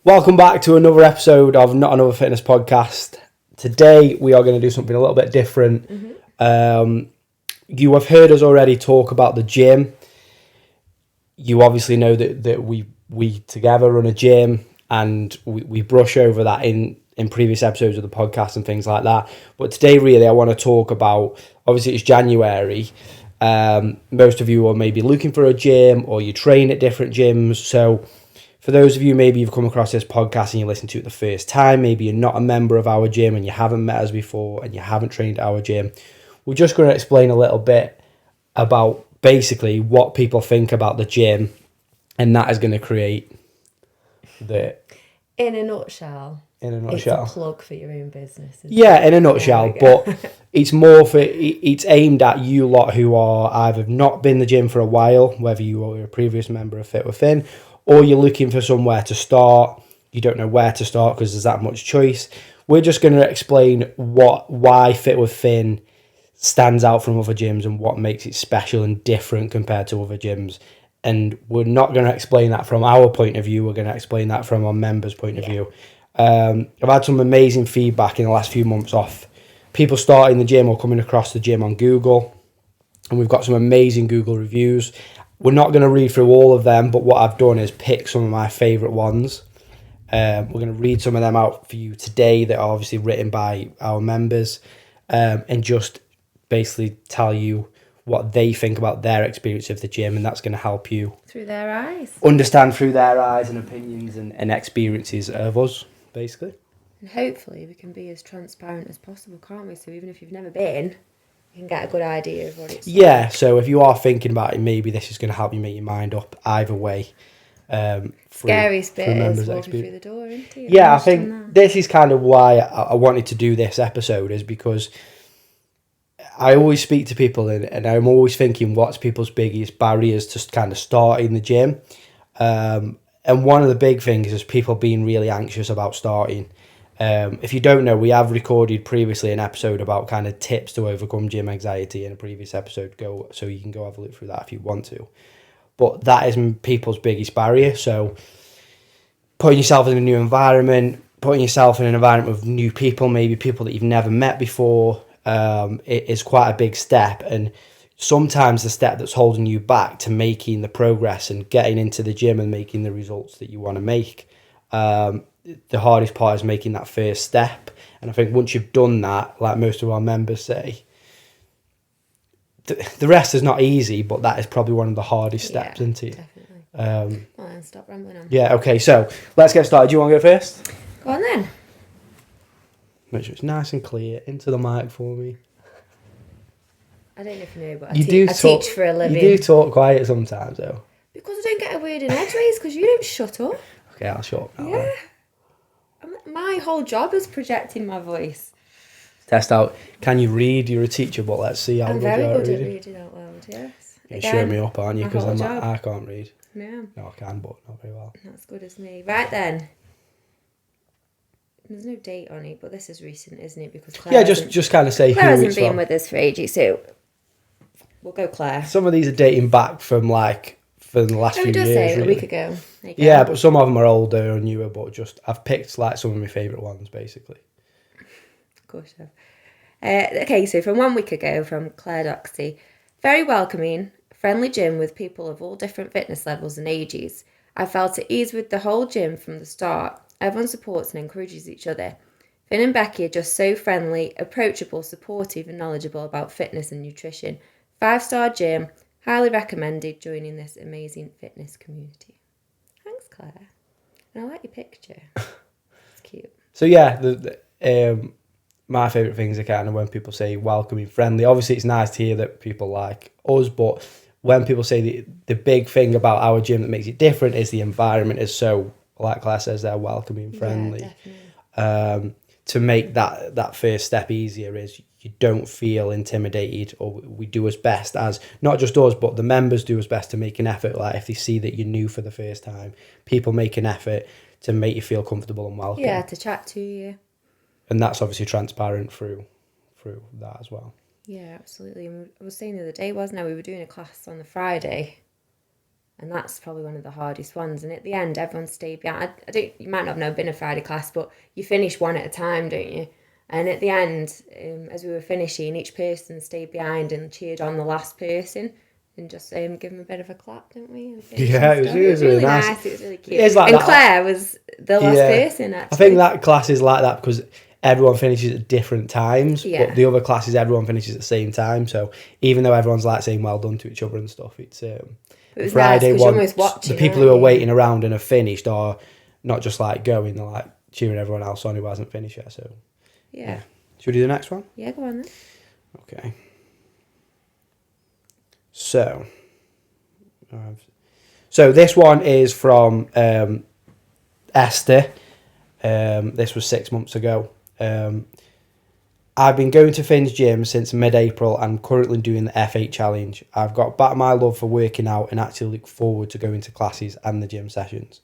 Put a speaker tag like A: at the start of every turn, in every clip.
A: Welcome back to another episode of Not Another Fitness Podcast. Today we are going to do something a little bit different. You have heard us already talk about the gym. You obviously know that we together run a gym, and we brush over that in previous episodes of the podcast and things like that. But today really I want to talk about, obviously it's January. Most of you are maybe looking for a gym or you train at different gyms. So for those of you, maybe you've come across this podcast and you listen to it the first time, maybe you're not a member of our gym and you haven't met us before and you haven't trained at our gym, we're just going to explain a little bit about basically what people think about the gym, and that is going to create the...
B: In a nutshell. It's a plug for your own business.
A: Yeah, in a nutshell, but it's more for, it's aimed at you lot who are either not been in the gym for a while, whether you are a previous member of Fit Within, or you're looking for somewhere to start, you don't know where to start because there's that much choice. We're just going to explain why Fit Within stands out from other gyms and what makes it special and different compared to other gyms. And we're not going to explain that from our point of view, we're going to explain that from our members' point of view. I've had some amazing feedback in the last few months off people starting the gym or coming across the gym on Google, and we've got some amazing Google reviews. We're not going to read through all of them, but what I've done is pick some of my favourite ones. We're going to read some of them out for you today that are obviously written by our members, and just basically tell you what they think about their experience of the gym, and that's going to help you
B: through their eyes
A: understand through their eyes and opinions and experiences of us, basically.
B: And hopefully we can be as transparent as possible, can't we? So even if you've never been, you can get a good idea of what it's like.
A: So if you are thinking about it, maybe this is going to help you make your mind up either way.
B: Scariest bit is walking through the door, isn't it?
A: Yeah, I think this is kind of why I wanted to do this episode, is because I always speak to people and I'm always thinking what's people's biggest barriers to kind of starting the gym. And one of the big things is people being really anxious about starting. If you don't know, we have recorded previously an episode about kind of tips to overcome gym anxiety in a previous episode. So you can go have a look through that if you want to. But that is people's biggest barrier. So putting yourself in a new environment, putting yourself in an environment with new people, maybe people that you've never met before, it is quite a big step. And sometimes the step that's holding you back to making the progress and getting into the gym and making the results that you want to make, the hardest part is making that first step. And I think once you've done that, like most of our members say, the rest is not easy, but that is probably one of the hardest steps, isn't it?
B: Definitely. Well, then stop rambling on.
A: Yeah, okay, so let's get started. Do you want to go first?
B: Go on then.
A: Make sure it's nice and clear into the mic for me.
B: I don't know if you know, but I
A: teach
B: for a living.
A: You do talk quiet sometimes, though.
B: Because I don't get a word in edgeways, because you don't shut up.
A: Okay, I'll shut up now.
B: Yeah. My whole job is projecting my voice.
A: Test out. Can you read? You're a teacher, but let's see how
B: I'm
A: good you are
B: very good
A: at
B: at
A: reading.
B: reading out loud, yes.
A: You're showing me up, aren't you? Because I can't read.
B: No,
A: I can, but not very well.
B: Not as good as me. Right then. There's no date on it, but this is recent, isn't it? Because Claire
A: just kind of say
B: Claire
A: who
B: hasn't
A: it's
B: been
A: from.
B: with us for ages, so we'll go Claire.
A: Some of these are dating back from for the last few years.
B: It does say
A: really.
B: a week ago.
A: Yeah, but some of them are older or newer, but I've picked some of my favourite ones, basically.
B: Of course you have. Okay, so from 1 week ago, from Claire Doxy. Very welcoming, friendly gym with people of all different fitness levels and ages. I felt at ease with the whole gym from the start. Everyone supports and encourages each other. Finn and Becky are just so friendly, approachable, supportive and knowledgeable about fitness and nutrition. 5-star gym, highly recommended joining this amazing fitness community. Thanks, Claire. And I like your picture. It's cute.
A: So yeah, my favourite things are kind of when people say welcoming, friendly. Obviously, it's nice to hear that people like us, but when people say the big thing about our gym that makes it different is the environment is so, like Claire says, they're welcoming, friendly.
B: Yeah, definitely.
A: To make that first step easier is you don't feel intimidated, or we do as best as, not just us, but the members do as best to make an effort. Like if they see that you're new for the first time, people make an effort to make you feel comfortable and welcome.
B: Yeah, to chat to you.
A: And that's obviously transparent through that as well.
B: Yeah, absolutely. And I was saying the other day, wasn't I? We were doing a class on the Friday. And that's probably one of the hardest ones. And at the end, everyone stayed behind. You might not have been a Friday class, but you finish one at a time, don't you? And at the end, as we were finishing, each person stayed behind and cheered on the last person and just give them a bit of a clap, didn't we?
A: Yeah, it was really nice.
B: It was really cute.
A: It's like
B: and
A: that.
B: Claire was the last person, actually.
A: I think that class is like that because everyone finishes at different times, but the other classes, everyone finishes at the same time. So even though everyone's like saying well done to each other and stuff, it's
B: was
A: Friday
B: nice,
A: one.
B: Watching,
A: the people who are waiting around and have finished are not just like going, they're like cheering everyone else on who hasn't finished yet. So
B: yeah.
A: Should we do the next one?
B: Yeah, go on then.
A: Okay. So this one is from Esther. This was 6 months ago. I've been going to Finn's gym since mid-April and currently doing the F8 challenge. I've got back my love for working out and actually look forward to going to classes and the gym sessions.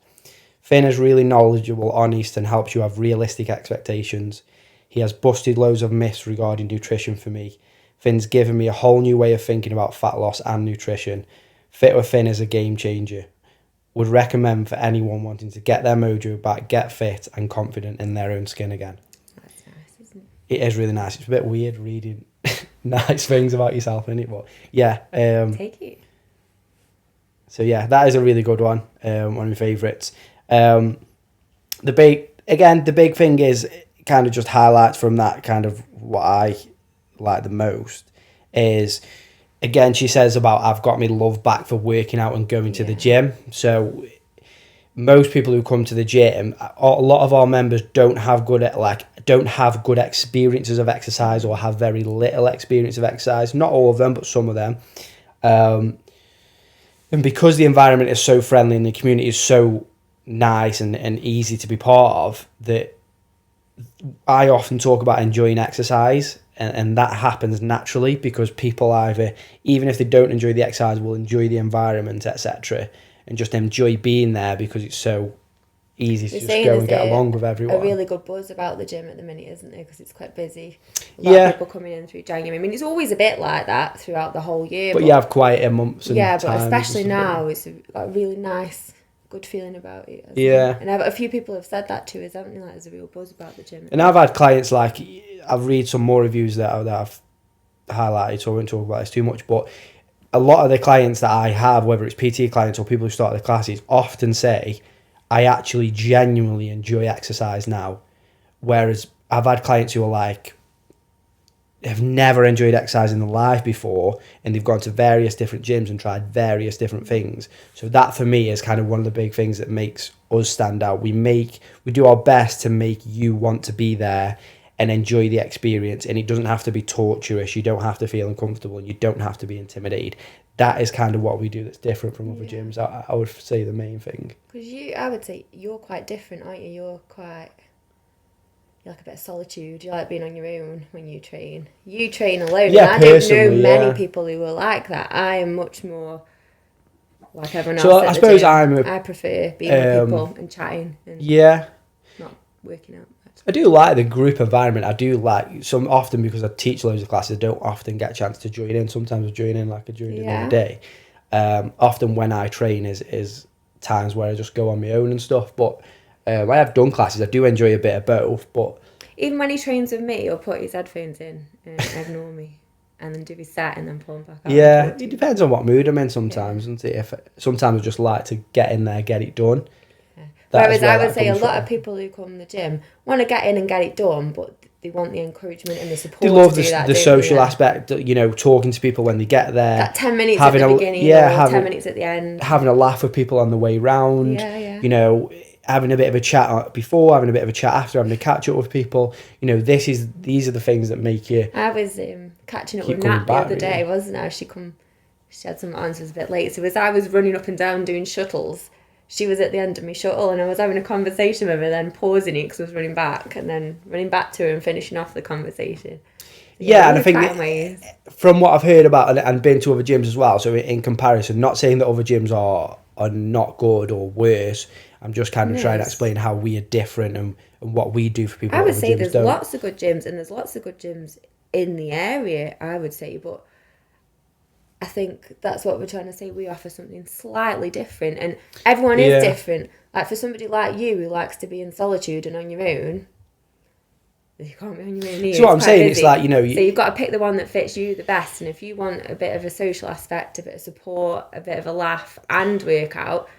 A: Finn is really knowledgeable, honest, and helps you have realistic expectations. He has busted loads of myths regarding nutrition for me. Finn's given me a whole new way of thinking about fat loss and nutrition. Fit with Finn is a game changer. Would recommend for anyone wanting to get their mojo back, get fit and confident in their own skin again.
B: That's nice, isn't it?
A: It is really nice. It's a bit weird reading nice things about yourself, isn't it? But yeah.
B: Take it.
A: So yeah, that is a really good one. One of my favourites. The big thing is kind of just highlights from that kind of what I like the most is, again, she says about I've got my love back for working out and going to the gym. So most people who come to the gym, a lot of our members don't have good experiences of exercise or have very little experience of exercise. Not all of them, but some of them. And because the environment is so friendly and the community is so nice and easy to be part of, that I often talk about enjoying exercise, and that happens naturally because people either, even if they don't enjoy the exercise, will enjoy the environment, etc., and just enjoy being there because it's so easy to just go and get along with everyone.
B: A really good buzz about the gym at the minute, isn't there? Because it's quite busy. A lot of people coming in through January. I mean, it's always a bit like that throughout the whole year.
A: But you have quieter months and
B: but especially now, it's a really nice, good feeling about it. And a few people have said that to us, haven't they? Like, there's a real buzz about the gym.
A: And I've had clients, like, I've read some more reviews that I've highlighted, so I won't talk about this too much, but a lot of the clients that I have, whether it's PT clients or people who start their classes, often say, I actually genuinely enjoy exercise now. Whereas I've had clients who are like, have never enjoyed exercise in their life before, and they've gone to various different gyms and tried various different things. So that for me is kind of one of the big things that makes us stand out. We do our best to make you want to be there and enjoy the experience, and it doesn't have to be torturous. You don't have to feel uncomfortable, and you don't have to be intimidated. That is kind of what we do that's different from other gyms. I would say the main thing.
B: Because I would say you're quite different, aren't you? You like a bit of solitude. You like being on your own when you train. You train alone.
A: Yeah,
B: and I don't know many people who are like that. I am much more like everyone else.
A: So I suppose
B: I prefer being with people and chatting. And not working out.
A: I do like the group environment. I do like some often because I teach loads of classes. I don't often get a chance to join in. Sometimes I join in like during the day. Often when I train is times where I just go on my own and stuff. But I have done classes. I do enjoy a bit of both. But
B: even when he trains with me, he'll put his headphones in and ignore me, and then do his set and then pull them back out.
A: Yeah, it depends on what mood I'm in sometimes, doesn't it? Sometimes I just like to get in there, get it done.
B: Whereas I would say a lot of people who come to the gym want to get in and get it done, but they want the encouragement and the support.
A: They love the social aspect, talking to people when they get there.
B: That 10 minutes at the beginning, 10 minutes at the end.
A: Having a laugh with people on the way round. Having a bit of a chat before, having a bit of a chat after, having a catch up with people. These are the things that make you.
B: I was catching up with Nat the other day, wasn't I? She had some answers a bit late. So as I was running up and down doing shuttles, she was at the end of my shuttle, and I was having a conversation with her, then pausing it because I was running back, and then running back to her and finishing off the conversation.
A: Yeah, and I think from what I've heard about and been to other gyms as well, so in comparison, not saying that other gyms are not good or worse, I'm just kind of trying to explain how we are different and what we do for people.
B: I would say there's lots of good gyms, and there's lots of good gyms in the area, I would say, but I think that's what we're trying to say. We offer something slightly different, and everyone is different. Like for somebody like you who likes to be in solitude and on your own, you can't be on your own.
A: So what I'm saying, it's like,
B: so you've got to pick the one that fits you the best. And if you want a bit of a social aspect, a bit of support, a bit of a laugh, and workout,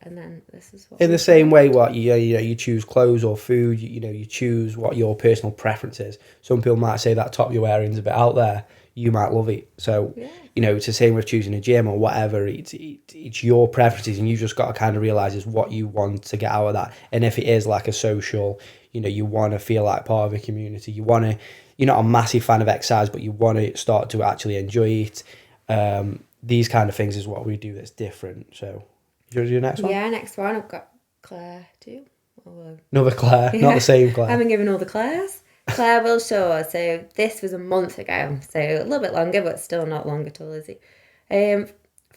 B: and then this is what.
A: In the same way, what you choose clothes or food, you choose what your personal preference is. Some people might say that top you're wearing is a bit out there. You might love it. So, it's the same with choosing a gym or whatever. It's your preferences, and you just got to kind of realise is what you want to get out of that. And if it is like a social, you want to feel like part of a community. You're not a massive fan of exercise, but you want to start to actually enjoy it. These kind of things is what we do that's different. So, you want to do the next one?
B: Yeah, next one. I've got Claire too.
A: Another Claire, not the same Claire.
B: I haven't given all the Claires. Claire Wilshaw. So this was a month ago. So a little bit longer, but still not long at all, is it?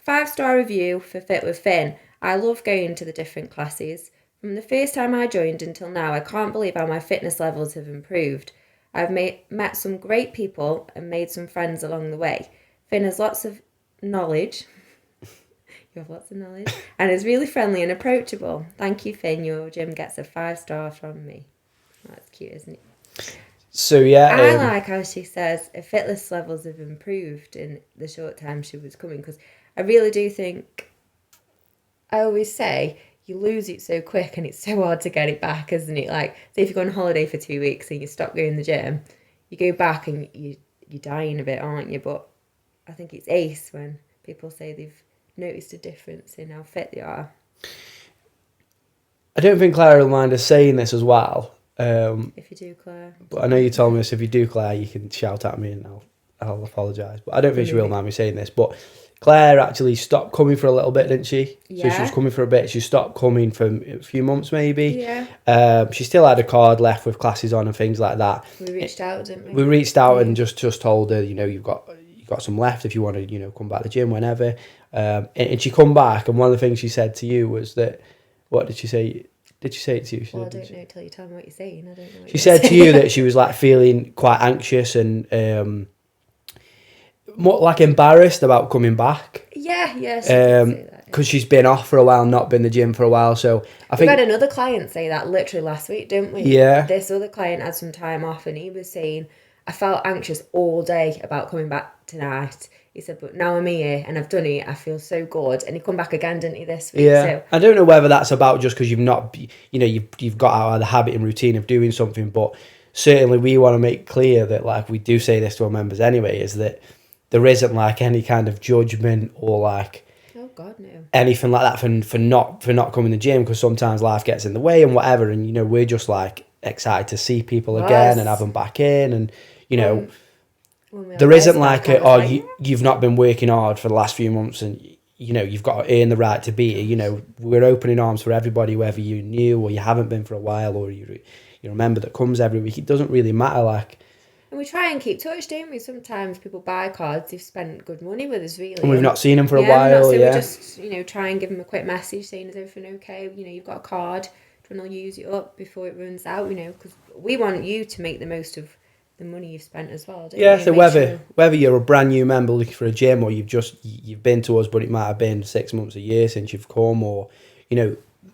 B: 5-star review for Fit with Finn. I love going to the different classes. From the first time I joined until now, I can't believe how my fitness levels have improved. I've met some great people and made some friends along the way. Finn has lots of knowledge. You have lots of knowledge. And is really friendly and approachable. Thank you, Finn. Your gym gets a 5-star from me. That's cute, isn't it?
A: So, yeah.
B: I like how she says her fitness levels have improved in the short time she was coming. Because I really do think, I always say, you lose it so quick and it's so hard to get it back, isn't it? Like, say if you go on holiday for 2 weeks and you stop going to the gym, you go back and you're dying a bit, aren't you? But I think it's ace when people say they've noticed a difference in how fit they are.
A: I don't think Claire will mind us saying this as well.
B: If you do, Claire.
A: But I know you told me this. If you do, Claire, you can shout at me and I'll apologise. But I don't think she will mind me saying this. But Claire actually stopped coming for a little bit, didn't she?
B: Yeah.
A: So she was coming for a bit. She stopped coming for a few months maybe.
B: Yeah.
A: She still had a card left with classes on and things like that.
B: We reached out, didn't we?
A: We reached out and just told her, you've got some left if you want to, come back to the gym whenever. And she come back, and one of the things she said to you was that, what did she say? Did she say it to you?
B: I don't know till you tell me what you're saying. I don't know.
A: She said to you that she was like feeling quite anxious and more like embarrassed about coming back.
B: Yeah. She did say that.
A: Because she's been off for a while, not been in the gym for a while. So I think
B: we had another client say that literally last week, didn't we?
A: Yeah.
B: This other client had some time off, and he was saying, I felt anxious all day about coming back tonight. He said, but now I'm here and I've done it, I feel so good. And he come back again, didn't he, this week?
A: Yeah.
B: So,
A: I don't know whether that's about just because you've not, you've got out of the habit and routine of doing something, but certainly we want to make clear that, like, we do say this to our members anyway, is that there isn't like any kind of judgment or like,
B: oh God, no,
A: anything like that for not coming to the gym, because sometimes life gets in the way and whatever, and we're just like excited to see people again and have them back in, and there isn't like you've not been working hard for the last few months and you've got to earn the right to be here. We're opening arms for everybody, whether you're new or you haven't been for a while, or you're a member that comes every week. It doesn't really matter, like.
B: And we try and keep touch, don't we? Sometimes people buy cards, they've spent good money with us, really.
A: And we've not seen them for a while,
B: so
A: we
B: just, try and give them a quick message saying, is everything okay? You've got a card, do you want to use it up before it runs out, because we want you to make the most of the money you've spent as well, don't you?
A: Yeah, so whether you're a brand new member looking for a gym, or you've been to us, but it might have been 6 months, a year since you've come, or,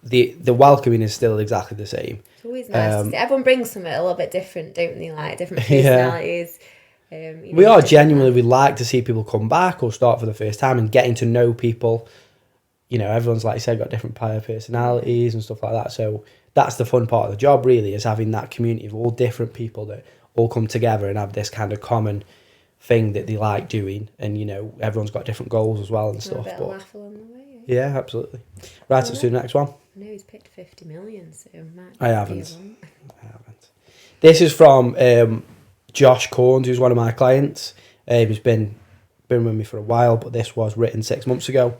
A: the welcoming is still exactly the same.
B: It's always nice to see. Everyone brings something a little bit different, don't they? Like different personalities.
A: We are genuinely, we like to see people come back or start for the first time and getting to know people. Everyone's, like you said, got different personalities and stuff like that. So that's the fun part of the job, really, is having that community of all different people that all come together and have this kind of common thing that they like doing. And, everyone's got different goals as well and stuff.
B: A bit of laugh along the way.
A: Yeah, absolutely. Right, let's do the next one.
B: I know he's picked 50 million, so
A: I haven't. This is from Josh Corns, who's one of my clients. He's been with me for a while, but this was written 6 months ago.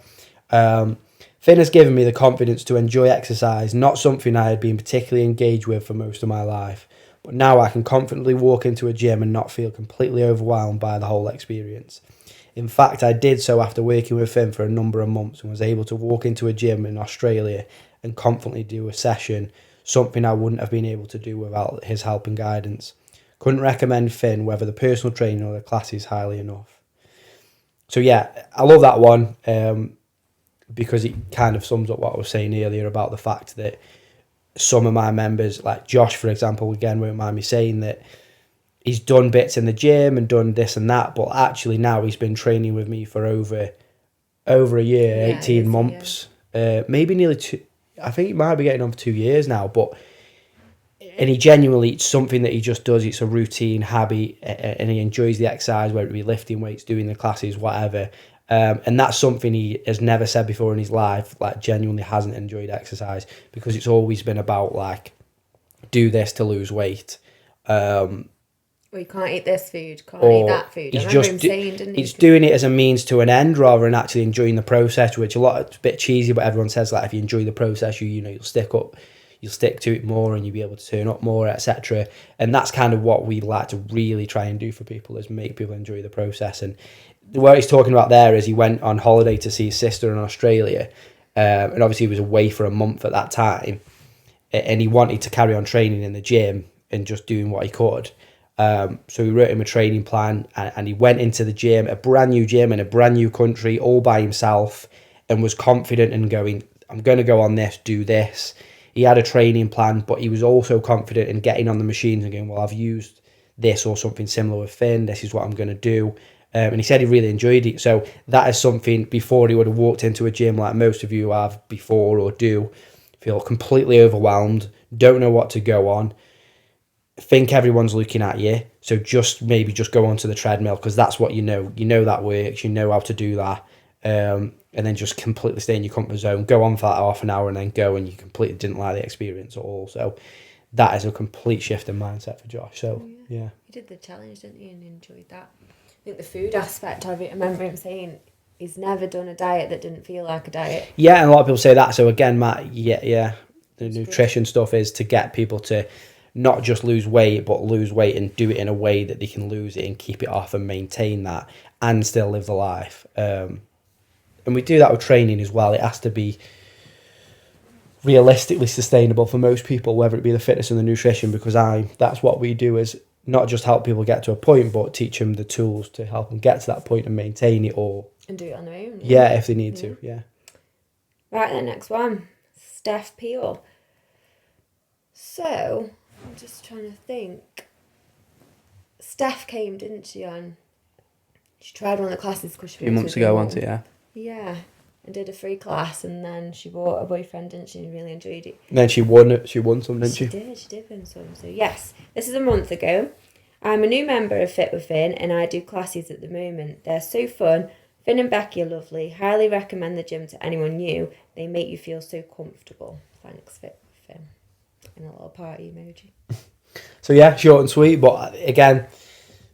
A: Finn has given me the confidence to enjoy exercise, not something I had been particularly engaged with for most of my life. But now I can confidently walk into a gym and not feel completely overwhelmed by the whole experience. In fact, I did so after working with Finn for a number of months and was able to walk into a gym in Australia and confidently do a session, something I wouldn't have been able to do without his help and guidance. Couldn't recommend Finn, whether the personal training or the classes, highly enough. So yeah, I love that one because it kind of sums up what I was saying earlier about the fact that some of my members, like Josh, for example, again, won't mind me saying that he's done bits in the gym and done this and that, but actually now he's been training with me for over a year,
B: Yeah,
A: 18 months, maybe nearly two. I think he might be getting on for 2 years now, but and he genuinely, it's something that he just does. It's a routine habit, and he enjoys the exercise, whether it be lifting weights, doing the classes, whatever. And that's something he has never said before in his life. Like, genuinely hasn't enjoyed exercise because it's always been about like, do this to lose weight.
B: Well, you can't eat this food, can't eat
A: Or
B: that food. I
A: he's
B: remember
A: just
B: him saying, didn't he?
A: he's doing it as a means to an end rather than actually enjoying the process, which it's a bit cheesy, but everyone says like if you enjoy the process, you'll stick to it more and you'll be able to turn up more, etc. And that's kind of what we like to really try and do for people, is make people enjoy the process. And what he's talking about there is he went on holiday to see his sister in Australia, and obviously he was away for a month at that time, and he wanted to carry on training in the gym and just doing what he could. So we wrote him a training plan, and he went into the gym, a brand new gym in a brand new country, all by himself, and was confident in going, I'm going to go on this, do this. He had a training plan, but he was also confident in getting on the machines and going, well, I've used this or something similar with Finn. This is what I'm going to do. And he said he really enjoyed it. So that is something, before he would have walked into a gym like most of you have before or do, feel completely overwhelmed, don't know what to go on, think everyone's looking at you. So just go onto the treadmill because that's what you know that works, you know how to do that. And then just completely stay in your comfort zone, go on for that half an hour and then go, and you completely didn't like the experience at all. So that is a complete shift in mindset for Josh. So yeah.
B: He did the challenge, didn't he, and enjoyed that. I think the food aspect of it, I remember him saying he's never done a diet that didn't feel like a diet.
A: Yeah, and a lot of people say that. So again, Matt, the nutrition stuff is to get people to not just lose weight, but lose weight and do it in a way that they can lose it and keep it off and maintain that and still live the life. And we do that with training as well. It has to be realistically sustainable for most people, whether it be the fitness and the nutrition, because that's what we do, is not just help people get to a point, but teach them the tools to help them get to that point and maintain it,
B: and do it on their own.
A: Yeah, if they need to, yeah.
B: Right, the next one, Steph Peel. So, I'm just trying to think. Steph came, didn't she, on... She tried one of the classes because she...
C: A few months ago, wasn't it, yeah?
B: Yeah, and did a free class, and then she brought her boyfriend, didn't she, and really enjoyed it.
A: And then she won some, didn't she?
B: She did win some. So yes, this is a month ago. I'm a new member of Fit with Finn, and I do classes at the moment. They're so fun. Finn and Becky are lovely. Highly recommend the gym to anyone new. They make you feel so comfortable. Thanks, Fit with Finn. And a little party emoji.
A: So yeah, short and sweet, but again,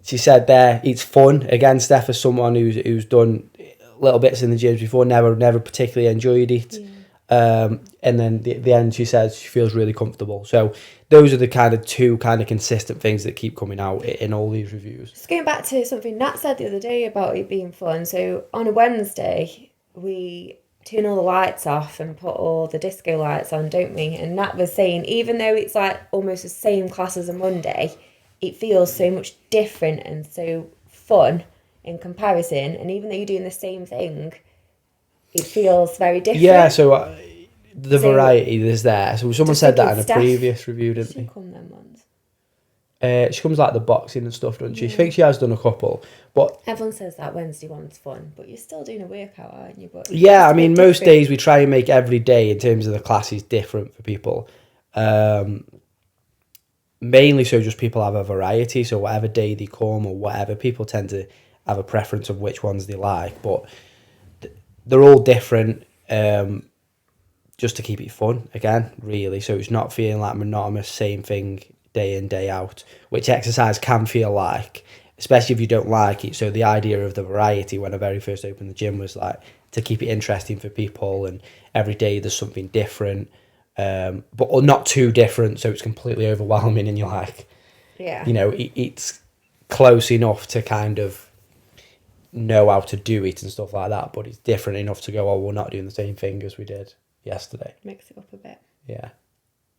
A: she said there, it's fun. Again, Steph is someone who's done little bits in the gyms before, never particularly enjoyed it. Yeah. And then the end, she says she feels really comfortable. So those are the kind of two kind of consistent things that keep coming out in all these reviews.
B: Just going back to something Nat said the other day about it being fun. So on a Wednesday, we turn all the lights off and put all the disco lights on, don't we? And Nat was saying, even though it's like almost the same class as a Monday, it feels so much different and so fun in comparison. And even though you're doing the same thing, it feels very different.
A: Yeah, so the variety is there. So someone said that in a previous review, didn't they?
B: She come them ones.
A: She comes like the boxing and stuff, doesn't she? Yeah. I think she has done a couple, but
B: everyone says that Wednesday one's fun, but you're still doing a workout, aren't you? But
A: yeah, I mean, most days we try and make every day in terms of the classes different for people. Mainly so just people have a variety. So whatever day they come or whatever, people tend to have a preference of which ones they like, but they're all different. Just to keep it fun again, really. So it's not feeling like monotonous, same thing day in, day out, which exercise can feel like, especially if you don't like it. So the idea of the variety when I very first opened the gym was like to keep it interesting for people, and every day there's something different, but not too different so it's completely overwhelming and you're like,
B: yeah,
A: you know, it's close enough to kind of know how to do it and stuff like that, but it's different enough to go, oh, we're not doing the same thing as we did yesterday.
B: Mix it up a bit.
A: Yeah.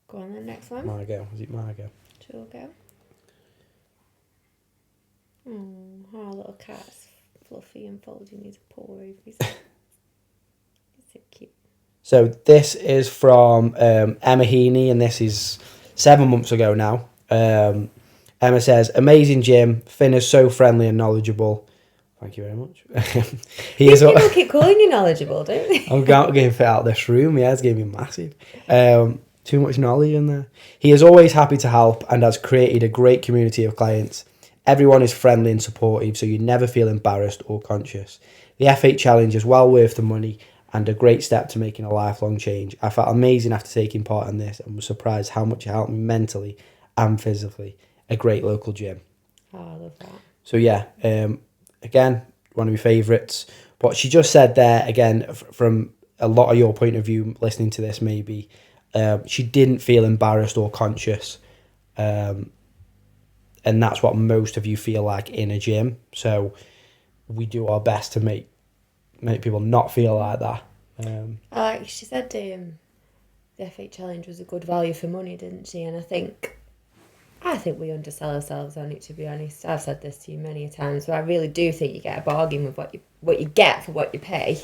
B: Go on then, next one.
A: Margot. Is it Margot?
B: She'll go. Oh, our little cat's fluffy and folding his paw over his head. It's so cute.
A: So this is from Emma Heaney, and this is 7 months ago now. Emma says, amazing gym. Finn is so friendly and knowledgeable. Thank you very much.
B: People keep calling you knowledgeable, don't they?
A: I'm getting fit out of this room. Yeah, it's going to be massive. Too much knowledge in there. He is always happy to help and has created a great community of clients. Everyone is friendly and supportive, so you never feel embarrassed or conscious. The F8 challenge is well worth the money and a great step to making a lifelong change. I felt amazing after taking part in this and was surprised how much it helped me mentally and physically. A great local gym.
B: Oh, I love that.
A: So yeah, again, one of my favourites. But she just said there, again, from a lot of your point of view, listening to this maybe, she didn't feel embarrassed or conscious. And that's what most of you feel like in a gym. So we do our best to make people not feel like that.
B: Like she said, the F8 challenge was a good value for money, didn't she? And I think we undersell ourselves on it, to be honest. I've said this to you many times, but I really do think you get a bargain with what you get for what you pay.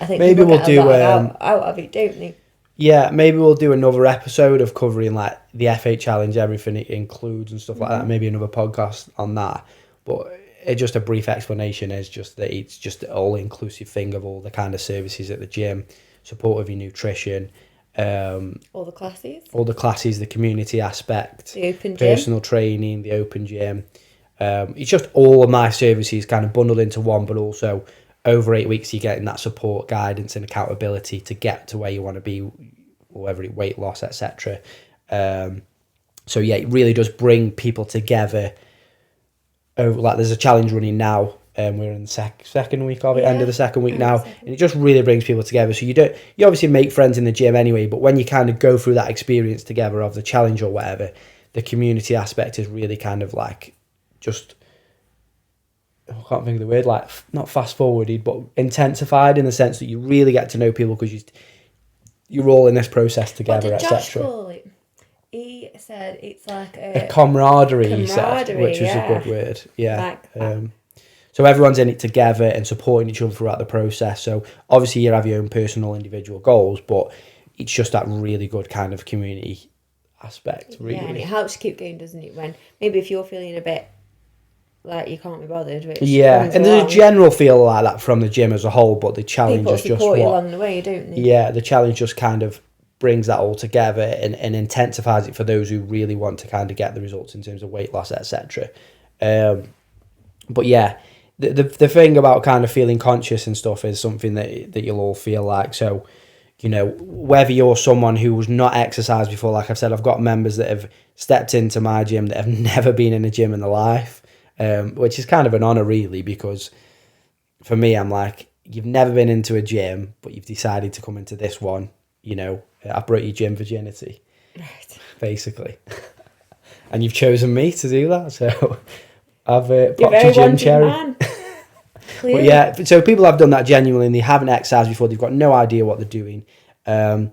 B: I think
A: maybe we'll do
B: out of it, don't they?
A: Yeah, maybe we'll do another episode of covering like the F8 challenge, everything it includes and stuff like that. Maybe another podcast on that. But just a brief explanation is just that it's just an all-inclusive thing of all the kind of services at the gym, support of your nutrition,
B: all the classes, the
A: community aspect,
B: the open
A: personal training, the open gym. It's just all of my services kind of bundled into one, but also over 8 weeks you're getting that support, guidance and accountability to get to where you want to be, whether it's weight loss, etc. So yeah, it really does bring people together. Like there's a challenge running now. We're in the second week of it, end of the second week now, and it just really brings people together. So you obviously make friends in the gym anyway, but when you kind of go through that experience together of the challenge or whatever, the community aspect is really kind of like just, I can't think of the word, like not fast forwarded, but intensified in the sense that you really get to know people because you're all in this process together, etc.
B: Josh call it? He said it's like
A: a camaraderie, he said, which is a good word. Yeah. So everyone's in it together and supporting each other throughout the process. So obviously you have your own personal individual goals, but it's just that really good kind of community aspect, really.
B: Yeah, and it helps you keep going, doesn't it? When maybe if you're feeling a bit like you can't be bothered, which
A: and there's a general feel like that from the gym as a whole, but the challenge is just
B: support you along the way, don't they?
A: Yeah, the challenge just kind of brings that all together and intensifies it for those who really want to kind of get the results in terms of weight loss, etc. But yeah, the thing about kind of feeling conscious and stuff is something that you'll all feel like. So, you know, whether you're someone who was not exercised before, like I've said, I've got members that have stepped into my gym that have never been in a gym in their life, which is kind of an honour really, because for me, I'm like, you've never been into a gym, but you've decided to come into this one, you know, I brought you gym virginity,
B: right?
A: Basically. And you've chosen me to do that, so I've popped your gym cherry. But yeah, so people have done that genuinely, and they haven't exercised before, they've got no idea what they're doing. And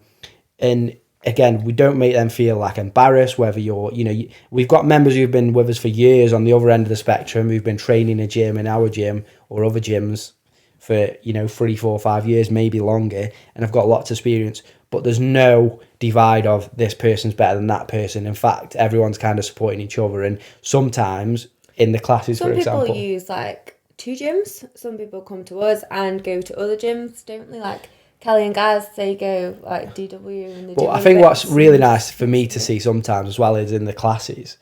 A: again, we don't make them feel like embarrassed, whether you're, you know, we've got members who've been with us for years on the other end of the spectrum, who've been training a gym in our gym or other gyms for, you know, 3, 4, 5 years, maybe longer, and I've got lots of experience. But there's no divide of this person's better than that person. In fact, everyone's kind of supporting each other. And sometimes in the classes, for example,
B: some people use like 2 gyms. Some people come to us and go to other gyms, don't they? Like Kelly and Gaz, they go like DW and the.
A: But I think what's really nice for me to see sometimes as well is in the classes,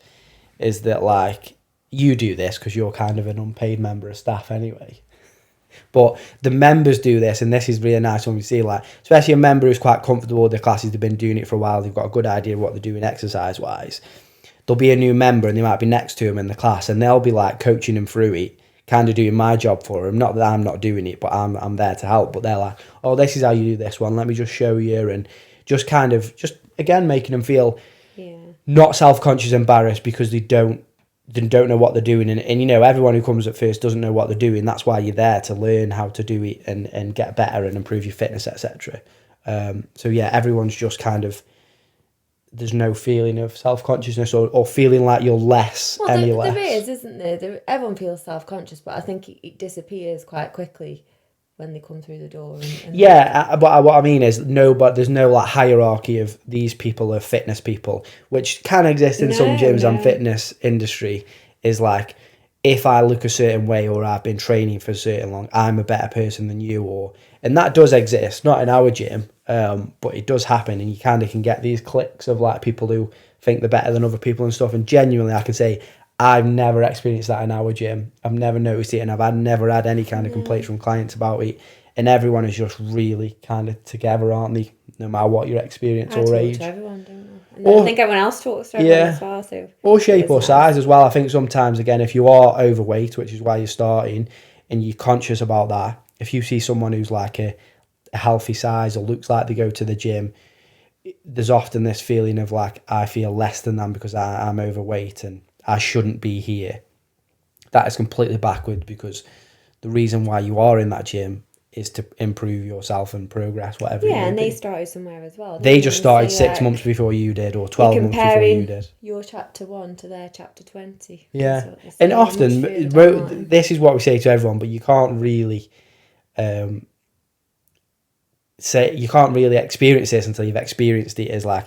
A: is that like you do this because you're kind of an unpaid member of staff anyway. But the members do this, and this is really nice when we see, like, especially a member who's quite comfortable with the classes, they've been doing it for a while, they've got a good idea of what they're doing exercise-wise. There'll be a new member, and they might be next to him in the class, and they'll be, like, coaching him through it, kind of doing my job for him. Not that I'm not doing it, but I'm there to help. But they're like, oh, this is how you do this one, let me just show you, and just kind of, just, again, making them feel not self-conscious, embarrassed, because they don't know what they're doing, and you know, everyone who comes at first doesn't know what they're doing. That's why you're there, to learn how to do it and get better and improve your fitness, etc. So yeah, everyone's just kind of there's no feeling of self-consciousness or feeling like you're less,
B: Well,
A: any less.
B: there is, isn't there? Everyone feels self-conscious, but I think it disappears quite quickly when they come through the door.
A: But what I mean is but there's no like hierarchy of these people are fitness people, which can exist in some gyms and fitness industry. Is like, if I look a certain way or I've been training for so long, I'm a better person than you, and that does exist, not in our gym, but it does happen, and you kind of can get these cliques of like people who think they're better than other people and stuff. And genuinely, I can say I've never experienced that in our gym. I've never noticed it, and I've never had any kind of complaints from clients about it. And everyone is just really kind of together, aren't they? No matter what your experience or age.
B: To everyone, don't I? And I think everyone else talks to everyone as well. So
A: or shape or size as well. I think sometimes, again, if you are overweight, which is why you're starting, and you're conscious about that, if you see someone who's like a healthy size or looks like they go to the gym, there's often this feeling of like, I feel less than them because I'm overweight and I shouldn't be here. That is completely backward, because the reason why you are in that gym is to improve yourself and progress, whatever.
B: Yeah, and they started somewhere as well.
A: They just started 6 months before you did, or 12 months before you did.
B: Your chapter 1 to their chapter 20.
A: Yeah, and often this is what we say to everyone, but you can't really experience this until you've experienced it. As like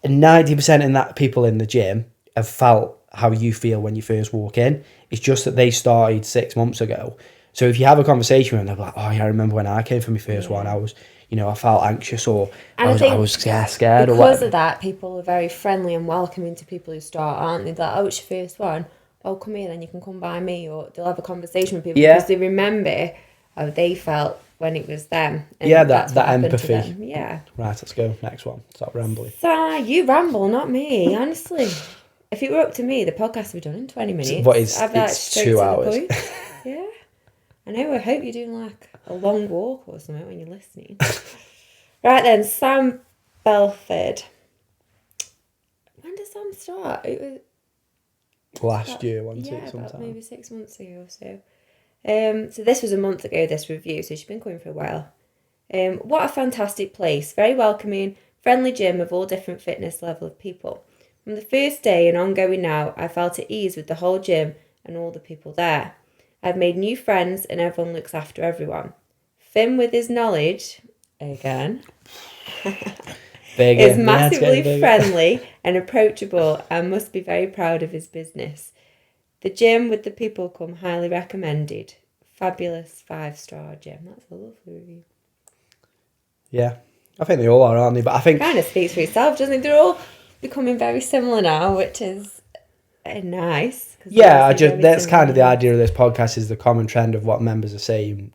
A: 90% in that people in the gym have felt how you feel when you first walk in. It's just that they started 6 months ago. So if you have a conversation with them, they're like, "Oh yeah, I remember when I came for my first one. I was, I felt anxious, or I was scared."
B: Because of that, people are very friendly and welcoming to people who start, aren't they? They're like, "Oh, it's your first one. Oh, come here, then you can come by me," or they'll have a conversation with people because they remember how they felt when it was them. And
A: that empathy.
B: Yeah.
A: Right, let's go. Next one. Stop rambling.
B: So you ramble, not me. Honestly, if it were up to me, the podcast would be done in 20 minutes.
A: But it's 2 hours.
B: Yeah. I know, I hope you're doing like a long walk or something when you're listening. Right then, Sam Belford. When did Sam start? It was
A: last year, wasn't it?
B: Sometime.
A: About
B: maybe 6 months ago or so. So this was a month ago, this review, so she's been coming for a while. What a fantastic place. Very welcoming, friendly gym of all different fitness level of people. From the first day and ongoing now, I felt at ease with the whole gym and all the people there. I've made new friends and everyone looks after everyone. Finn, with his knowledge, again, is massively friendly and approachable and must be very proud of his business. The gym with the people come highly recommended. Fabulous 5-star gym. That's a lovely review.
A: Yeah, I think they all are, aren't they? But I think
B: kind of speaks for itself, doesn't it? They're all becoming very similar now, which is nice.
A: Yeah, that's kind of the idea of this podcast, is the common trend of what members are saying,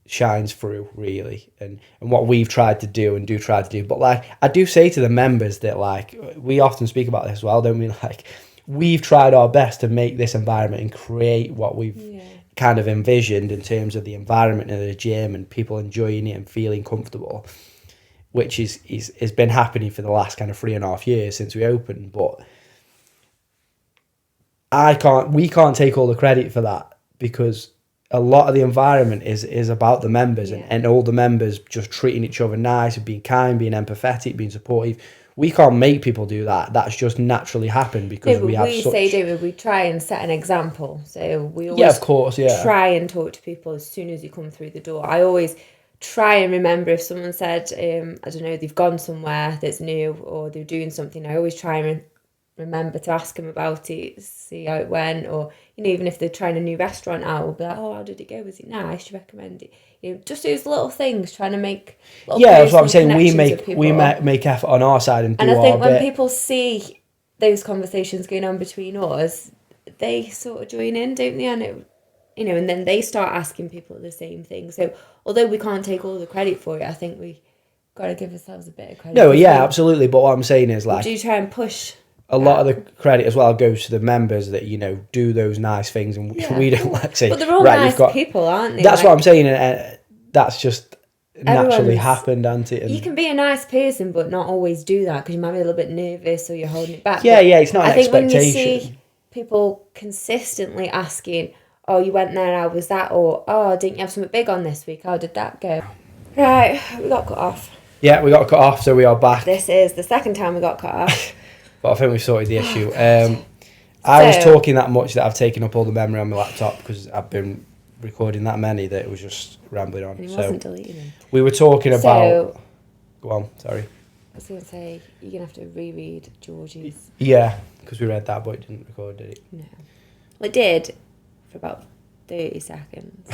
A: shines through really, and what we've tried to do and do try to do. But like, I do say to the members that, like, we often speak about this as well, don't we? Like, we've tried our best to make this environment and create what we've kind of envisioned in terms of the environment of the gym and people enjoying it and feeling comfortable, which has been happening for the last kind of 3.5 years since we opened. But we can't take all the credit for that, because a lot of the environment is about the members and all the members just treating each other nice, being kind, being empathetic, being supportive. We can't make people do that. That's just naturally happened because
B: we try and set an example. So we always try and talk to people as soon as you come through the door. I always try and remember if someone said, I don't know, they've gone somewhere that's new or they're doing something. I always try and remember to ask them about it, see how it went, or even if they're trying a new restaurant out, we'll be like, "Oh, how did it go? Was it nice? Do you recommend it?" Just those little things, trying to make
A: that's what I'm saying. We make effort on our side and I think
B: when people see those conversations going on between us, they sort of join in, don't they? And and then they start asking people the same thing. So although we can't take all the credit for it, I think we got to give ourselves a bit of credit.
A: No, yeah, absolutely. But what I'm saying is, like,
B: we do try and push.
A: A lot of the credit as well goes to the members that, do those nice things, and we don't like say.
B: But they're all nice people, aren't they?
A: That's what I'm saying, and that's just naturally happened, hasn't it? And
B: you can be a nice person, but not always do that, because you might be a little bit nervous or you're holding it back.
A: Yeah, it's not an expectation.
B: I think when you see people consistently asking, "Oh, you went there, how was that?" Or, "Oh, didn't you have something big on this week? How did that go?" Right, we got cut off.
A: Yeah, we got cut off, so we are back.
B: This is the second time we got cut off.
A: But I think we've sorted the issue. I was talking that much that I've taken up all the memory on my laptop because I've been recording that many that it was just rambling on.
B: And he wasn't deleting them.
A: We were talking about... Go on, sorry.
B: I was going to say, you're going to have to reread George's...
A: Yeah, because we read that, but it didn't record, did it?
B: No. Well, it did for about 30 seconds.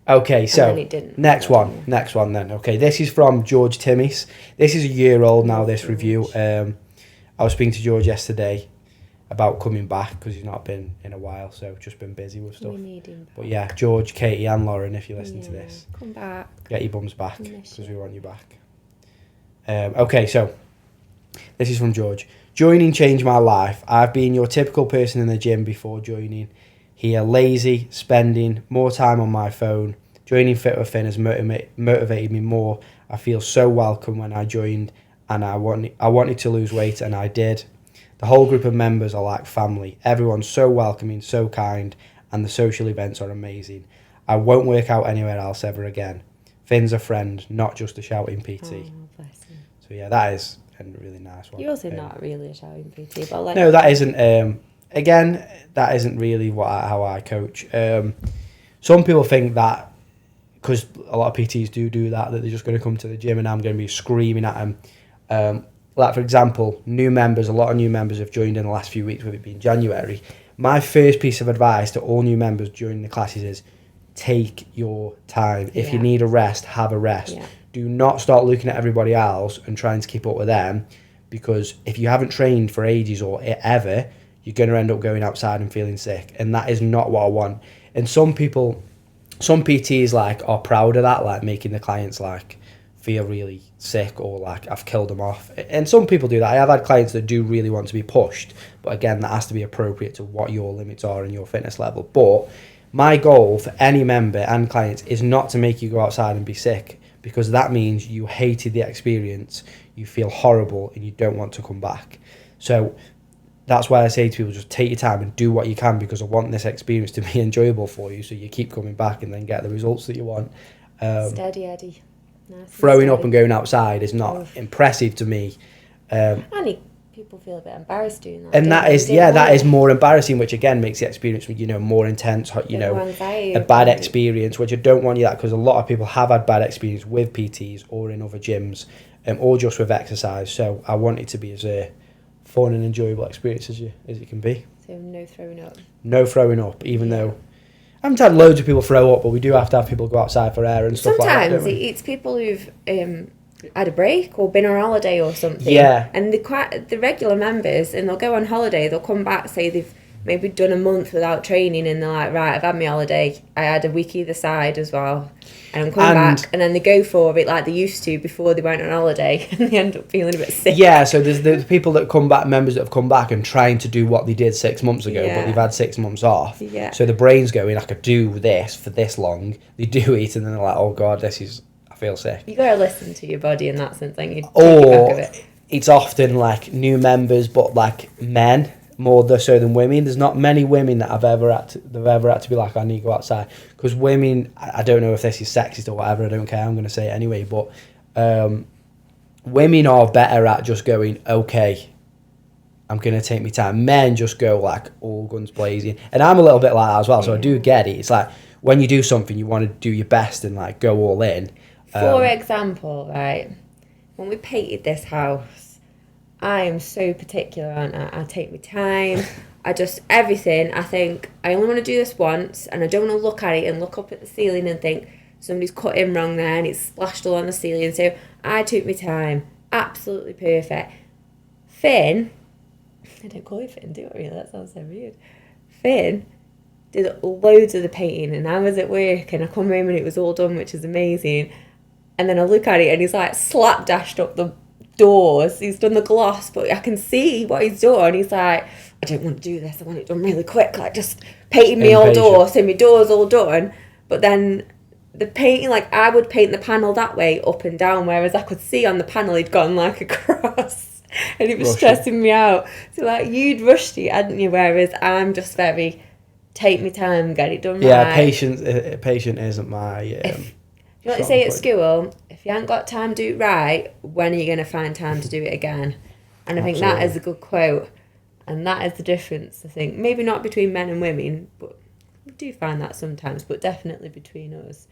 A: Okay, so next one then. Okay, this is from George Timmis. This is a year old now, this review. I was speaking to George yesterday about coming back because he's not been in a while, so just been busy with stuff.
B: We need him back.
A: But yeah, George, Katie and Lauren, if you listen to this,
B: come back.
A: Get your bums back because we want you back. Okay, so this is from George. Joining changed my life. I've been your typical person in the gym before joining. Here, lazy, spending more time on my phone. Joining Fit with Finn has motivated me more. I feel so welcome when I joined, and I wanted to lose weight, and I did. The whole group of members are like family. Everyone's so welcoming, so kind, and the social events are amazing. I won't work out anywhere else ever again. Finn's a friend, not just a shouting PT.
B: Oh, bless him.
A: So yeah, that is a really nice one.
B: You're also not really a shouting PT, but like...
A: No, that isn't... Again, that isn't really how I coach. Some people think that, because a lot of PTs do that they're just going to come to the gym and I'm going to be screaming at them. Like, for example, a lot of new members have joined in the last few weeks, with it being January. My first piece of advice to all new members joining the classes is take your time. If you need a rest, have a rest. Yeah. Do not start looking at everybody else and trying to keep up with them, because if you haven't trained for ages or ever, you're going to end up going outside and feeling sick, and that is not what I want. And some PTs are proud of that, like making the clients feel really sick or I've killed them off. And some people do that. I have had clients that do really want to be pushed, but again, that has to be appropriate to what your limits are and your fitness level. But my goal for any member and clients is not to make you go outside and be sick, because that means you hated the experience, you feel horrible, and you don't want to come back. So that's why I say to people, just take your time and do what you can, because I want this experience to be enjoyable for you so you keep coming back and then get the results that you want.
B: Steady Eddie. Nice
A: throwing up and going outside is not impressive to me.
B: People feel a bit embarrassed doing that.
A: And that is more embarrassing, which again makes the experience, more intense, a bad experience, which I don't want you that, because a lot of people have had bad experience with PTs or in other gyms, or just with exercise. So I want it to be as fun and enjoyable experience as it can be.
B: So no throwing up.
A: No throwing up, even though I haven't had loads of people throw up, but we do have to have people go outside for air and stuff like that.
B: Sometimes it's people who've had a break or been on holiday or something.
A: Yeah.
B: And the regular members, and they'll go on holiday, they'll come back, say they've maybe done a month without training, and they're like, right, I've had my holiday. I had a week either side as well. And I'm coming back, and then they go for it like they used to before they went on holiday, and they end up feeling a bit sick.
A: Yeah, so there's people that come back, members that have come back and trying to do what they did 6 months ago, but they've had 6 months off.
B: Yeah.
A: So the brain's going, I could do this for this long. They do it, and then they're like, oh God, I feel sick.
B: You got to listen to your body in that sense, then you take
A: or
B: back of it.
A: It's often new members, but men more so than women. There's not many women that they've ever had to be like, I need to go outside, because women, I don't know if this is sexist or whatever, I don't care, I'm going to say it anyway, but women are better at just going, okay, I'm going to take my time. Men just go all guns blazing, and I'm a little bit like that as well, so I do get it. It's when you do something, you want to do your best and go all in.
B: For example, right, when we painted this house, I am so particular, aren't I? I take my time. Everything, I think, I only want to do this once, and I don't want to look at it and look up at the ceiling and think somebody's cut in wrong there and it's splashed all on the ceiling. So I took my time. Absolutely perfect. Finn, I don't call you Finn, do I really? That sounds so weird. Finn did loads of the painting, and I was at work and I come home and it was all done, which is amazing. And then I look at it and he's slapdashed up the doors. He's done the gloss, but I can see what he's done. He's like, I don't want to do this, I want it done really quick, just painting me all door, so my door's all done. But then the painting, I would paint the panel that way up and down, whereas I could see on the panel he'd gone across, and it was stressing me out. So you'd rushed it, hadn't you, whereas I'm just very take me time, get it done right.
A: Patient isn't my
B: You know what they say at school? If you ain't got time to do it right, when are you going to find time to do it again? And I think that is a good quote. And that is the difference, I think. Maybe not between men and women, but we do find that sometimes, but definitely between us.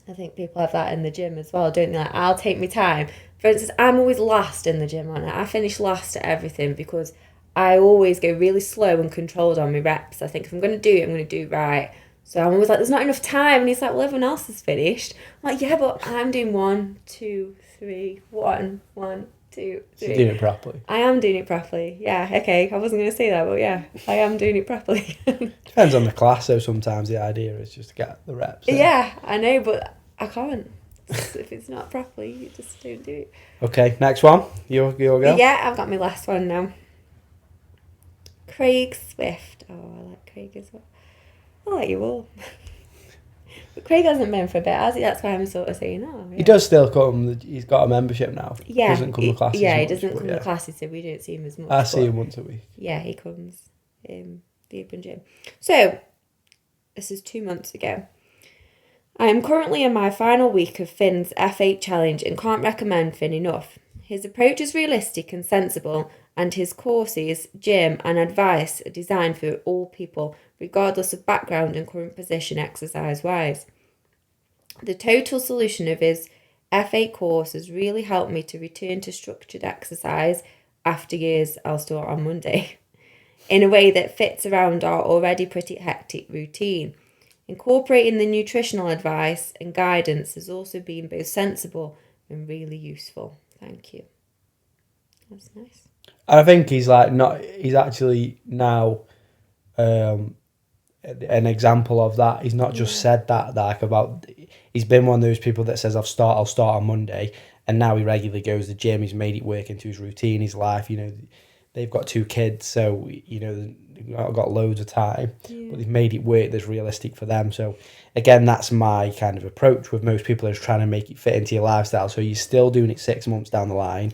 B: I think people have that in the gym as well, don't they? Like, I'll take my time. For instance, I'm always last in the gym, aren't I? I finish last at everything because I always go really slow and controlled on my reps. I think if I'm going to do it, I'm going to do it right. So I'm always like, there's not enough time. And he's like, well, everyone else is finished. I'm like, yeah, but I'm doing 1, 2, 3, 1, 1, 2, 3.
A: You're doing it properly.
B: I am doing it properly. Yeah, okay. I wasn't going to say that, but yeah, I am doing it properly.
A: Depends on the class, though. Sometimes the idea is just to get the reps in.
B: Yeah, I know, but I can't. If it's not properly, you just don't do it.
A: Okay, next one. Your go.
B: Yeah, I've got my last one now. Craig Swift. Oh, I like Craig as well. I like you all. But Craig hasn't been for a bit, has he? That's why I'm sort of saying, oh, yeah.
A: He does still come. He's got a membership now.
B: Yeah.
A: Doesn't come to classes.
B: Yeah, he
A: much,
B: doesn't come
A: yeah.
B: to classes, so we don't see him as much.
A: I see him once a week.
B: Yeah, he comes. The open gym. So, this is 2 months ago. I am currently in my final week of Finn's F8 challenge and can't recommend Finn enough. His approach is realistic and sensible, and his courses, gym, and advice are designed for all people, regardless of background and current position exercise-wise. The total solution of his F8 course has really helped me to return to structured exercise after years. I'll start on Monday, in a way that fits around our already pretty hectic routine. Incorporating the nutritional advice and guidance has also been both sensible and really useful. Thank you. That's nice.
A: I think he's actually now an example of that. He's not just said that like about. He's been one of those people that says I'll start on Monday, and now he regularly goes to the gym. He's made it work into his routine, his life. You know, they've got 2 kids, so you know they've not got loads of time, but they've made it work that's realistic for them. So again, that's my kind of approach with most people, is trying to make it fit into your lifestyle. So you're still doing it 6 months down the line,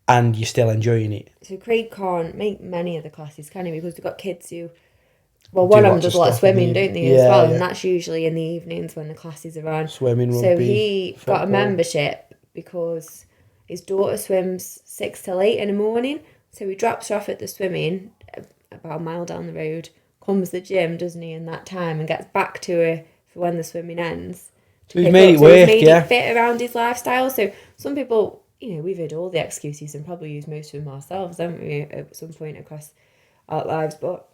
A: and you're still enjoying it.
B: So Craig can't make many of the classes, can he? Because we've got kids who, well, one of them does a lot of swimming, don't they, as well? And that's usually in the evenings when the classes are on.
A: Swimming, rugby,
B: so he
A: football.
B: got a membership because his daughter swims 6 till 8 in the morning. So he drops her off at the swimming about a mile down the road, comes to the gym, doesn't he, in that time, and gets back to her for when the swimming ends.
A: So he's made it work,
B: he's made it fit around his lifestyle. So some people, you know, we've heard all the excuses and probably used most of them ourselves, haven't we, at some point across our lives. But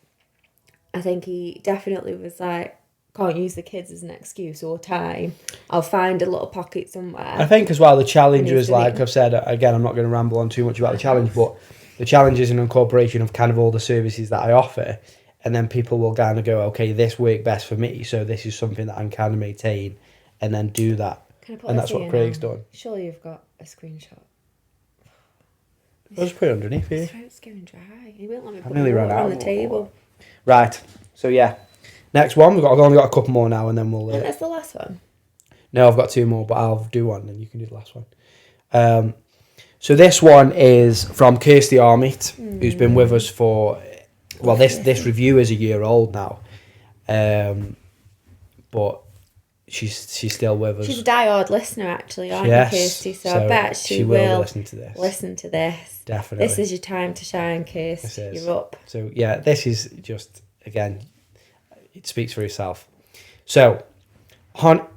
B: I think he definitely was like, can't use the kids as an excuse or time. I'll find a little pocket somewhere.
A: I think as well the challenge is, like I've said, again, I'm not going to ramble on too much about the challenge, but the challenge is an incorporation of kind of all the services that I offer, and then people will kind of go, okay, this worked best for me, so this is something that I can kind of maintain, and then do that. And that's what Craig's done.
B: Surely you've got a screenshot.
A: I'll just put it underneath here.
B: His throat's going dry. He won't let me put
A: nearly
B: it
A: ran out
B: on the table.
A: Right, so yeah. Next one, I've only got a couple more now, and then we'll...
B: That's the last one.
A: No, I've got 2 more, but I'll do one, and you can do the last one. So this one is from Kirsty Armit, who's been with us for... Well, this review is a year old now. But she's still with us.
B: She's a diehard listener, actually, aren't you, Kirsty? So I bet she will listen to this.
A: Definitely.
B: This is your time to shine, Kirsty. You're up.
A: So, yeah, this is just, again... It speaks for itself. So,
B: I know.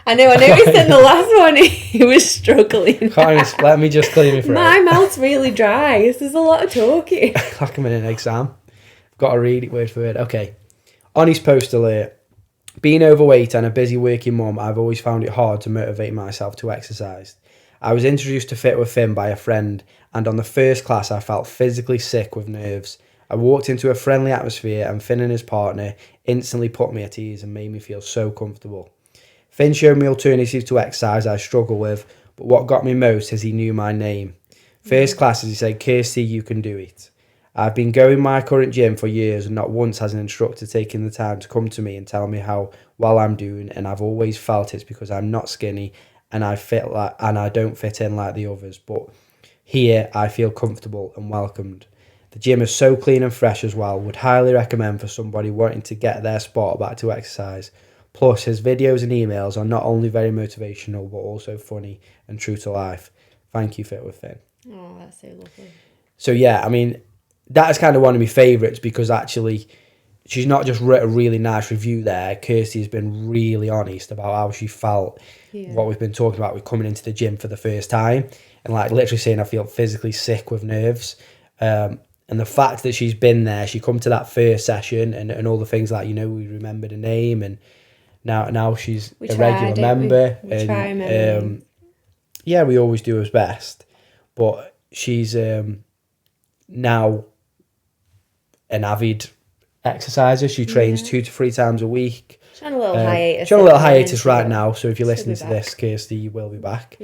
B: I noticed in the last one he was struggling.
A: Let me just clear my throat.
B: My mouth's really dry. This is a lot of talking.
A: Like I'm in an exam. I've got to read it word for word. Okay. On his post alert. Being overweight and a busy working mum, I've always found it hard to motivate myself to exercise. I was introduced to Fit with Finn by a friend, and on the first class I felt physically sick with nerves. I walked into a friendly atmosphere, and Finn and his partner instantly put me at ease and made me feel so comfortable. Finn showed me alternatives to exercise I struggle with, but what got me most is he knew my name. First class, he said, Kirsty, you can do it. I've been going my current gym for years, and not once has an instructor taken the time to come to me and tell me how well I'm doing, and I've always felt it's because I'm not skinny and I don't fit in like the others, but here I feel comfortable and welcomed. The gym is so clean and fresh as well. Would highly recommend for somebody wanting to get their sport back to exercise. Plus, his videos and emails are not only very motivational, but also funny and true to life. Thank you, Fit with Finn.
B: Oh, that's so lovely.
A: So yeah, I mean, that is kind of one of my favourites because actually she's not just wrote a really nice review there. Kirsty's been really honest about how she felt, what we've been talking about with coming into the gym for the first time, and like literally saying I feel physically sick with nerves. And the fact that she's been there, she come to that first session and all the things like, you know, we remembered her name, and now she's a regular member.
B: We try remember.
A: Yeah, we always do as best, but she's now an avid exerciser. She trains 2 to 3 times a week.
B: She's on a little hiatus.
A: She's on a little hiatus right now, so if you're listening to this, Kirsty, you will be back.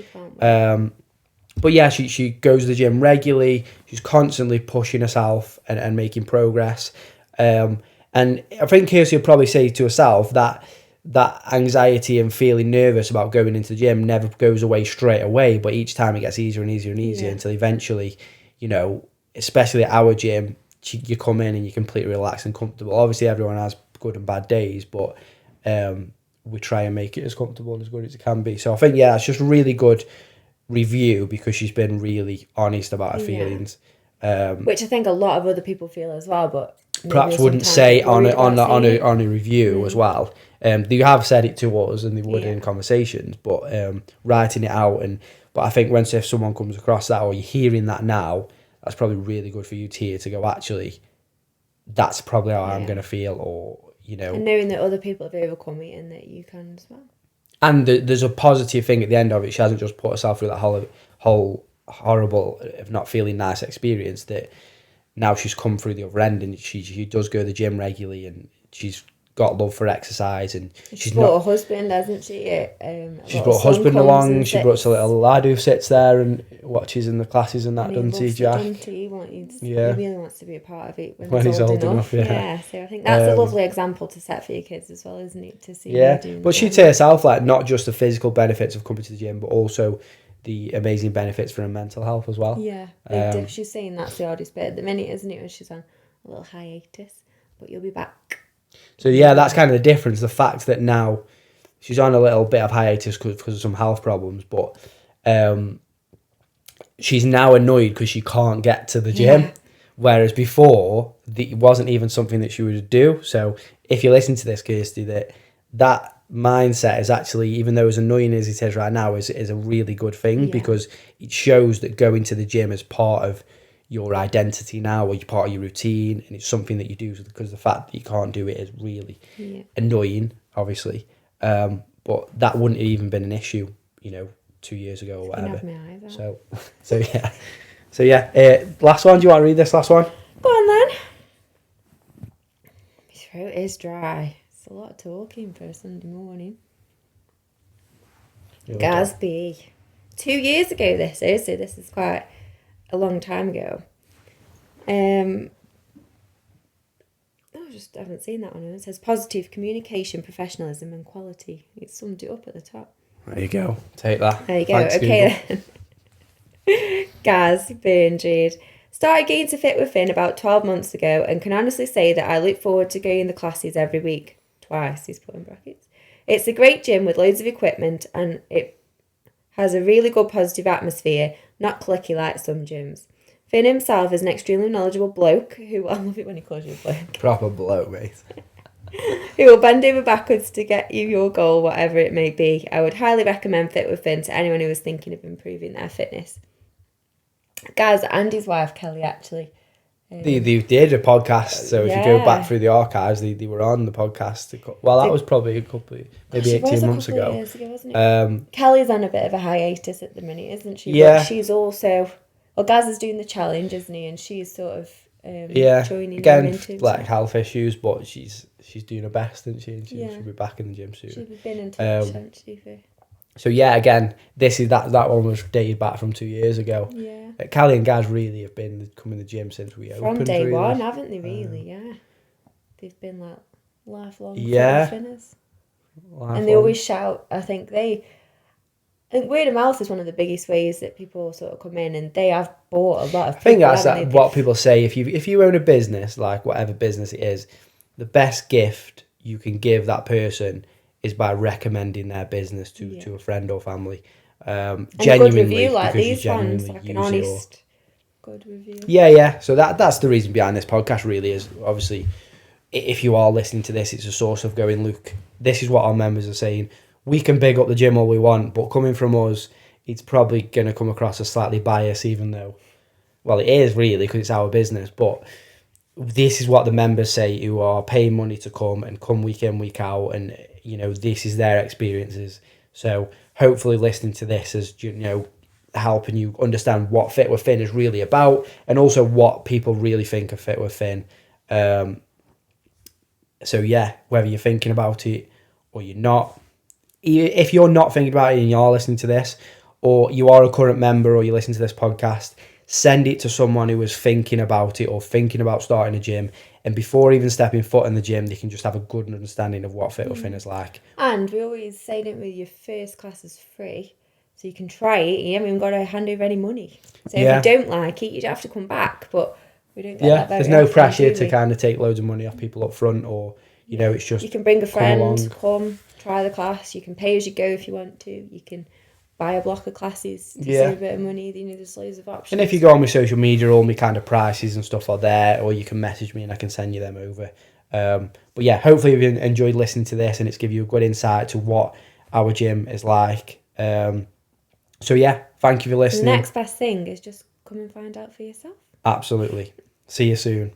A: But yeah, she goes to the gym regularly. She's constantly pushing herself and making progress. And I think Kirsty will probably say to herself that anxiety and feeling nervous about going into the gym never goes away straight away, but each time it gets easier and easier and easier until eventually, you know, especially at our gym, you come in and you're completely relaxed and comfortable. Obviously, everyone has good and bad days, but we try and make it as comfortable and as good as it can be. So I think, yeah, it's just a really good review because she's been really honest about her feelings.
B: Which I think a lot of other people feel as well, but
A: perhaps wouldn't say on a review as well. They have said it to us and they would in conversations, but writing it out but I think if someone comes across that or you're hearing that now, that's probably really good for you to hear, to go, actually, that's probably how I'm going to feel, or, you know.
B: And knowing that other people have overcome it and that you can as well.
A: And there's a positive thing at the end of it. She hasn't just put herself through that whole horrible, if not feeling nice experience, that now she's come through the other end and she does go to the gym regularly and she's got love for exercise, and
B: she's brought a husband, hasn't she?
A: She's brought a husband along. She brought a little lad who sits there and watches in the classes and that, doesn't he, Jack?
B: He really wants to be a part of it when
A: he's old enough.
B: Yeah, so I think that's a lovely example to set for your kids as well, isn't it? To see.
A: But she'd say herself, like, not just the physical benefits of coming to the gym, but also the amazing benefits for her mental health as well.
B: Yeah, she's saying that's the hardest bit at the minute, isn't it? When she's on a little hiatus, but you'll be back.
A: So yeah, that's kind of the difference. The fact that now she's on a little bit of hiatus because of some health problems, but she's now annoyed because she can't get to the gym. Whereas before, it wasn't even something that she would do. So if you listen to this, Kirsty, that mindset is actually, even though as annoying as it is right now, is a really good thing, because it shows that going to the gym is part of your identity now, or you're part of your routine, and it's something that you do, because the fact that you can't do it is really annoying, obviously. But that wouldn't have even been an issue, 2 years ago or whatever. So yeah. Last one. Do you want to read this last one?
B: Go on then. My throat is dry. It's a lot of talking for a Sunday morning. Gasby. 2 years ago this is, so this is quite a long time ago. I haven't seen that one. It says positive communication, professionalism and quality. It summed it up at the top.
A: There you go. Take that.
B: There you go.
A: Thanks,
B: okay then. Gaz Burnjade. Started getting to Fit with Finn about 12 months ago and can honestly say that I look forward to going in the classes every week. Twice, he's put in brackets. It's a great gym with loads of equipment and it has a really good positive atmosphere, not cliquey like some gyms. Finn himself is an extremely knowledgeable bloke who, I love it when he calls you a bloke.
A: Proper bloke, mate.
B: Who will bend over backwards to get you your goal, whatever it may be. I would highly recommend Fit with Finn to anyone who is thinking of improving their fitness. Gaz and his wife Kelly actually.
A: They did a podcast, so if you go back through the archives, they were on the podcast. Well, that was probably maybe 18 months ago.
B: Years ago, wasn't it? Kelly's on a bit of a hiatus at the minute, isn't she?
A: Yeah.
B: But she's also, Gaz is doing the challenge, isn't he? And she's sort of joining
A: again,
B: into
A: like health issues, but she's doing her best, isn't she? And she'll be back in the gym soon.
B: She's been in touch, hasn't she?
A: So yeah, again, this is that one was dated back from 2 years ago.
B: Yeah.
A: Callie and Gaz really have been coming to the gym since we opened.
B: From day
A: really.
B: one, haven't they? Really, yeah. They've been like lifelong finners. And they always shout. I think word of mouth is one of the biggest ways that people sort of come in, and they have bought a lot of people.
A: I think that's what people say. If you own a business, like whatever business it is, the best gift you can give that person is by recommending their business to a friend or family.
B: And
A: Genuinely,
B: a good review like
A: because you
B: these ones,
A: genuinely
B: like
A: use
B: an
A: it or-
B: honest, good review.
A: Yeah. So that's the reason behind this podcast. Really, is obviously, if you are listening to this, it's a source of going, look, this is what our members are saying. We can big up the gym all we want, but coming from us, it's probably going to come across as slightly biased, even though, well, it is really because it's our business. But this is what the members say who are paying money to come and come week in, week out, and this is their experiences. So hopefully, listening to this is helping you understand what Fit with Finn is really about, and also what people really think of Fit with Finn. So yeah, whether you're thinking about it or you're not, if you're not thinking about it and you're listening to this, or you are a current member or you listen to this podcast, send it to someone who is thinking about it or thinking about starting a gym. And before even stepping foot in the gym, they can just have a good understanding of what Fit with Finn is like.
B: And we always say, don't we, your first class is free. So you can try it. You haven't even got to hand over any money. So if you don't like it, you don't have to come back. But we don't get that very
A: there's no
B: often,
A: pressure
B: do
A: to
B: we?
A: kind of take loads of money off people up front, or it's just
B: You can bring a friend,
A: along.
B: come, try the class. You can pay as you go if you want to. You can buy a block of classes to
A: Yeah.
B: save a bit of money. There's loads of options.
A: And if you go on my social media, all my kind of prices and stuff are there, or you can message me and I can send you them over. But yeah, hopefully you've enjoyed listening to this and it's give you a good insight to what our gym is like. So yeah, thank you for
B: The
A: listening.
B: next best thing is just come and find out for yourself.
A: Absolutely. See you soon.